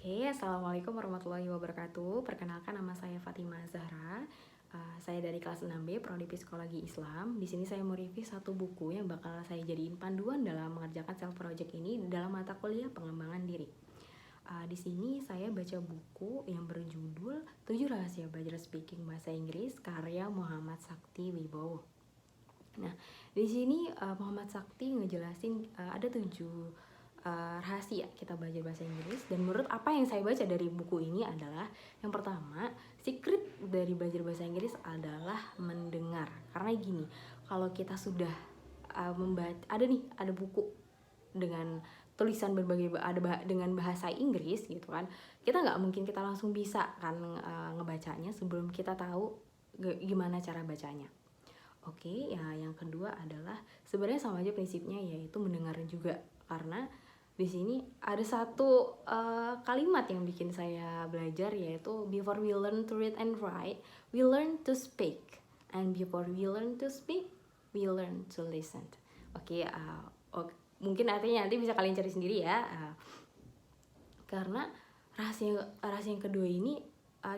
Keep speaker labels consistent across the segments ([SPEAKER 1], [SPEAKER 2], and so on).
[SPEAKER 1] Assalamualaikum warahmatullahi wabarakatuh. Perkenalkan, nama saya Fatimah Zahra. Saya dari kelas 6B, Prodi Psikologi Islam. Di sini saya mau review satu buku yang bakal saya jadiin panduan dalam mengerjakan self project ini dalam mata kuliah pengembangan diri. Di sini saya baca buku yang berjudul 7 Rahasia Belajar Speaking Bahasa Inggris karya Muhammad Sakti Wibowo. Nah, di sini Muhammad Sakti ngejelasin ada 7 rahasia kita belajar bahasa Inggris, dan menurut apa yang saya baca dari buku ini adalah yang pertama, secret dari belajar bahasa Inggris adalah mendengar. Karena gini, kalau kita sudah membaca, ada buku dengan tulisan dengan bahasa Inggris gitu kan, kita nggak mungkin kita langsung bisa kan ngebacanya sebelum kita tahu gimana cara bacanya. Oke, ya yang kedua adalah sebenarnya sama aja prinsipnya, yaitu mendengar juga. Karena di sini ada satu kalimat yang bikin saya belajar, yaitu before we learn to read and write, we learn to speak, and before we learn to speak, we learn to listen. Oke, mungkin artinya nanti bisa kalian cari sendiri ya. Karena rahasia yang kedua ini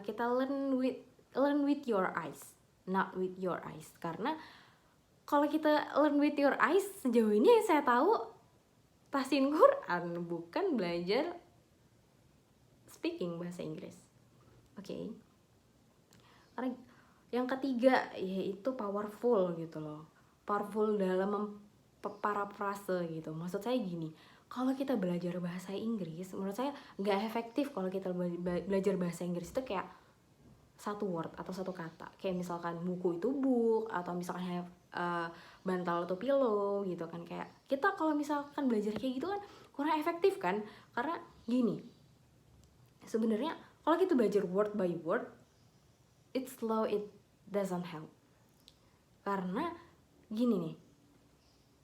[SPEAKER 1] kita learn with your eyes, not with your eyes. Karena kalau kita learn with your eyes, sejauh ini yang saya tahu tahsin Quran, bukan belajar speaking bahasa Inggris. Oke. Karena yang ketiga yaitu powerful gitu loh. Powerful dalam parafrase gitu. Maksud saya gini, kalau kita belajar bahasa Inggris, menurut saya nggak efektif kalau kita belajar bahasa Inggris itu kayak satu word atau satu kata. Kayak misalkan buku itu book, atau misalkan bantal atau pillow gitu kan. Kayak kita kalau misalkan belajar kayak gitu kan kurang efektif kan. Karena gini, sebenarnya kalau kita belajar word by word, it's slow, it doesn't help. Karena gini nih,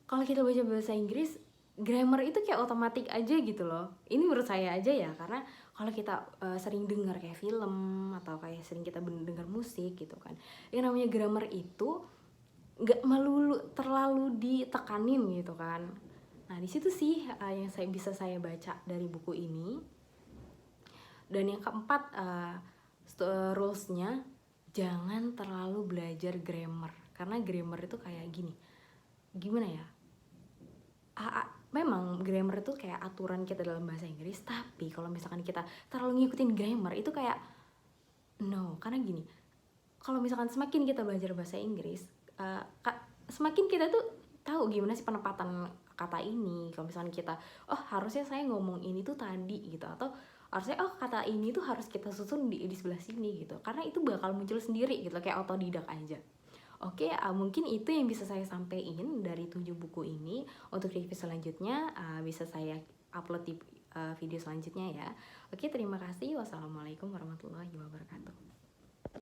[SPEAKER 1] kalau kita baca bahasa Inggris, grammar itu kayak otomatis aja gitu loh. Ini menurut saya aja ya, karena kalau kita sering dengar kayak film atau kayak sering kita dengar musik gitu kan, yang namanya grammar itu nggak melulu terlalu ditekanin gitu kan. Nah, di situ sih yang bisa saya baca dari buku ini. Dan yang keempat, rules-nya jangan terlalu belajar grammar, karena grammar itu kayak gini, gimana ya, memang grammar itu kayak aturan kita dalam bahasa Inggris, tapi kalau misalkan kita terlalu ngikutin grammar itu kayak no. Karena gini, kalau misalkan semakin kita belajar bahasa Inggris, semakin kita tuh tahu gimana sih penempatan kata ini. Kalau misalkan kita, harusnya saya ngomong ini tuh tadi gitu, atau harusnya kata ini tuh harus kita susun di sebelah sini gitu, karena itu bakal muncul sendiri gitu, kayak otodidak aja. Oke, mungkin itu yang bisa saya sampaikan dari 7 buku ini. Untuk review selanjutnya bisa saya upload di video selanjutnya ya. Oke, terima kasih. Wassalamualaikum warahmatullahi wabarakatuh.